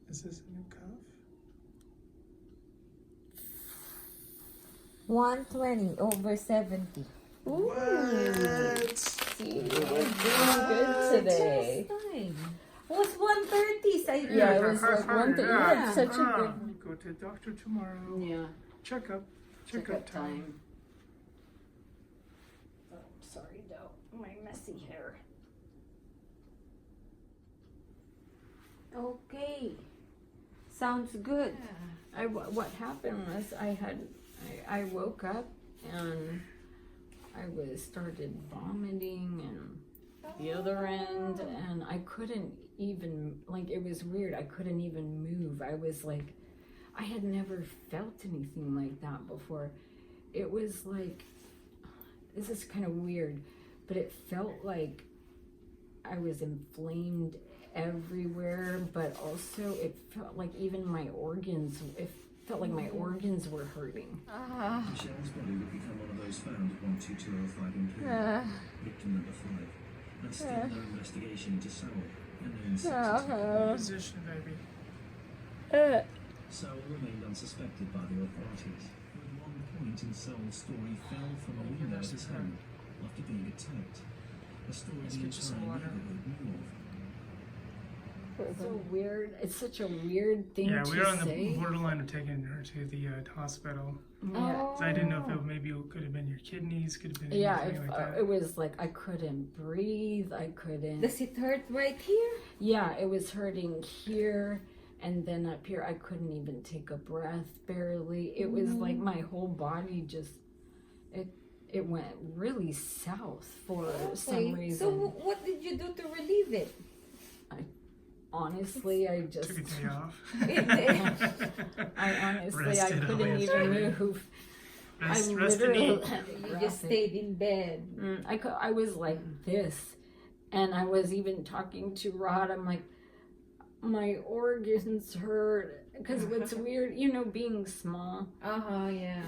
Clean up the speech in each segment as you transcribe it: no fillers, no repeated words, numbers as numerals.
Is this a new cuff? 120/70. What? See, we're doing good today. It was 130. Yeah, It was like 130. Yeah, such a good. Go to the doctor tomorrow. Yeah. Checkup time. Oh, sorry, though. My messy hair. Okay. Sounds good. What happened was I woke up and I started vomiting and the other end, and I couldn't even, like, it was weird. I couldn't even move. I was like, I had never felt anything like that before. It was like, this is kind of weird, but it felt like I was inflamed everywhere, but also it felt like even my organs, it felt like my organs were hurting. Michelle's body would become one of those found 12205 in Plymouth. Victim number 5. And still no investigation into Sowell and no insects. Position, baby. Sowell remained unsuspected by the authorities. At one point in Sowell's story fell from a window of his home after being attacked. A story the entire neighborhood knew of. So weird. It's such a weird thing Yeah, to we were on say. the borderline of taking her to the hospital. Yeah. So I didn't know if maybe it could have been your kidneys, could have been Yeah, anything like that. it was like I couldn't breathe. I couldn't. Does it hurt right here? Yeah, it was hurting here, and then up here I couldn't even take a breath, barely. It was like my whole body just it went really south for some reason. So what did you do to relieve it? Honestly, I just Took a day off. I honestly Rested couldn't all even day. move. Rest and literally eat. You just stayed in bed. I was like this, and I was even talking to Rod. I'm like, my organs hurt, because what's weird, being small. Yeah.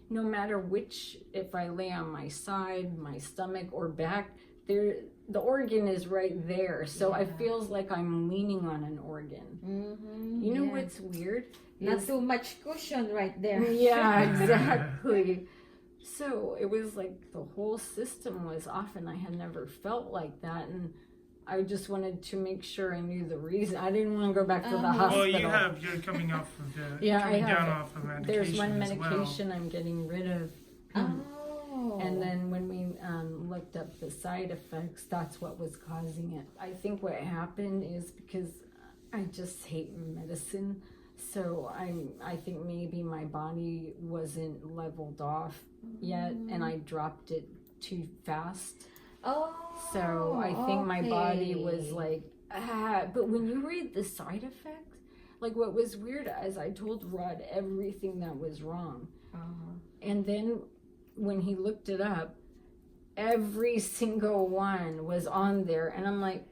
No matter which, if I lay on my side, my stomach, or back, the organ is right there. So I feels like I'm leaning on an organ. You know what's weird? Not too much cushion right there. Yeah, exactly. So it was like the whole system was off, and I had never felt like that. And I just wanted to make sure I knew the reason. I didn't want to go back to the hospital. Well, you're coming off of the, Yeah, coming I have. down off of medication. There's one as medication I'm getting rid of. And then when we looked up the side effects, that's what was causing it. I think what happened is because I just hate medicine. So I think maybe my body wasn't leveled off yet, and I dropped it too fast. So I think my body was like, but when you read the side effects, like what was weird is I told Rod everything that was wrong. And then when he looked it up, every single one was on there, and I'm like,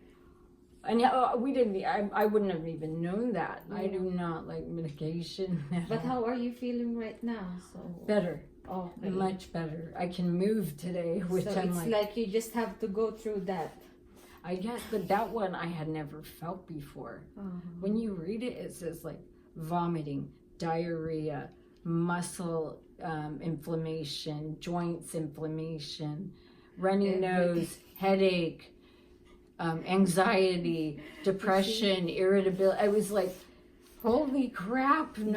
and I wouldn't have even known that. I do not like medication. But how are you feeling right now? So better. Okay. Much better. I can move today, which so I'm it's like you just have to go through that. I guess, but that one I had never felt before. When you read it, it says like vomiting, diarrhea, muscle inflammation, joints inflammation, runny nose, headache, anxiety, depression, irritability. I was like, holy crap! These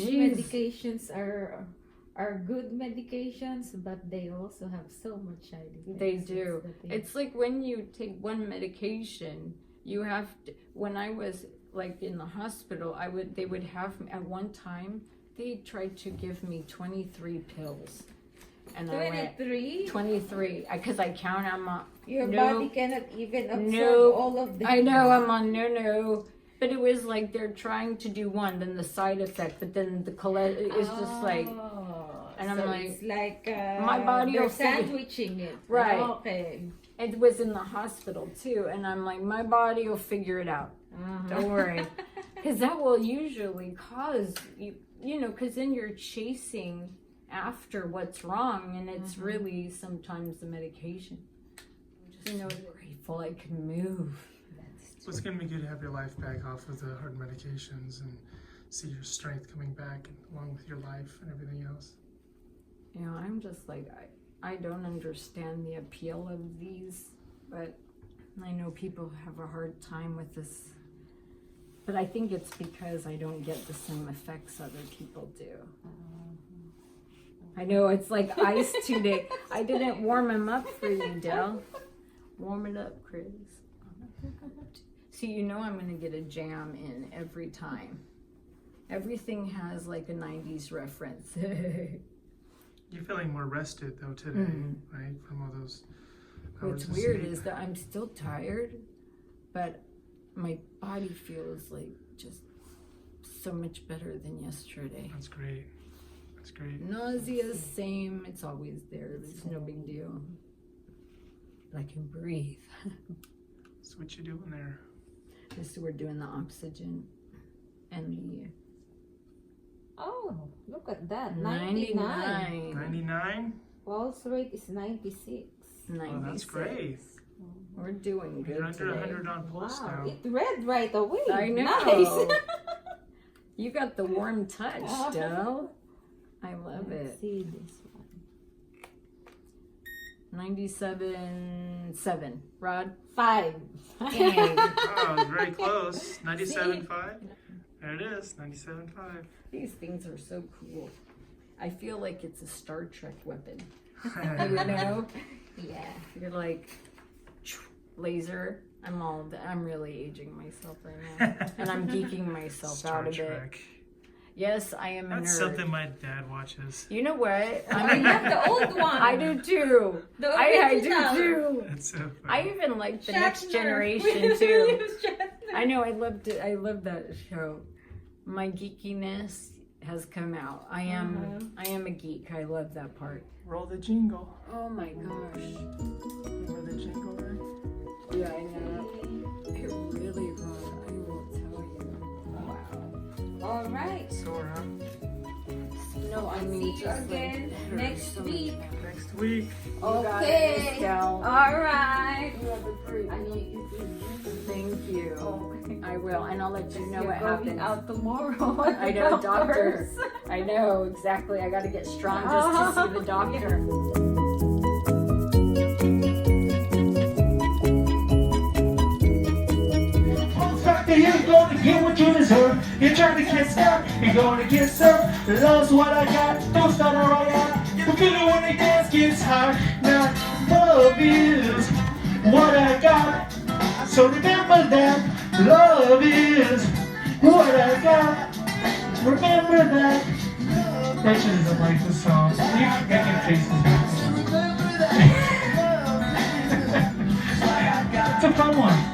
medications are good medications, but they also have so much side effects. They do. It's like when you take one medication, you have to, when I was like in the hospital, they would have, at one time, they tried to give me 23 pills. And 23? I went, 23, because I count, I'm on. Your body cannot even absorb all of them. I know, I'm on no. But it was like they're trying to do one, then the side effect, but then the cholesterol is just like, and I'm so like, it's like my body they're will figure- sandwiching it. Right. Okay. It was in the hospital too, and I'm like, my body will figure it out. Don't worry. Because that will usually cause, because then you're chasing after what's wrong, and it's really sometimes the medication. I'm just so grateful I can move. Well, it's going to be good to have your life back off of the hard medications and see your strength coming back along with your life and everything else. You know, I'm just like, I don't understand the appeal of these, but I know people have a hard time with this. But I think it's because I don't get the same effects other people do. I know it's like ice today. I didn't warm him up for you, Del. Warm it up, Chris. So you know I'm gonna get a jam in every time. Everything has like a 90s reference. You're feeling more rested though today, right? From all those hours What's of weird sleep. is that I'm still tired, but my body feels like just so much better than yesterday. That's great. That's great. Nausea, same. It's always there. It's no big deal. But I can breathe. So what you doing there? So we're doing the oxygen and the Oh, look at that. 99. 99? Pulse rate is 96. Oh, that's great. We're doing good You're under today. 100 on pulse Wow, now. it read right away. I know. Nice. You got the warm touch, Del. I love Let's it. see this one. 97.7. Rod? 5. Dang. Oh, very close. 97.5? There it is, 97.5. These things are so cool. I feel like it's a Star Trek weapon. You know? Yeah. You're like, laser. I'm really aging myself right now. And I'm geeking myself Star out of it. Trek. Yes, I am a That's nerd. something my dad watches. You know what? I have the old one. I do too. The I original. do too. That's so funny. I even like the next Shatner. generation too. William Shatner. I know, I loved it. I love that show. My geekiness has come out. I am a geek. I love that part. Roll the jingle. Oh my gosh. Remember the jingle, right? Yeah, I know. It really wrong. I will tell you. Wow. All right. Sore, huh? No, I mean, See you just again like, next so many week. things. Next week. Okay. All All right. You have a great I know week. you do. Thank you. Okay. I will, and I'll let you know You're what going happens. out tomorrow. I know, doctor. I know, exactly. I got to get strong just to see the doctor. You're gonna get what you deserve. You're trying to get stuck, you're gonna get served. Love's what I got, don't start a riot. You feel it when the dance gets hot. Now, love is what I got. So remember that. Love is what I got. Remember that. Rachel doesn't like the song. You're making faces. It's a fun one.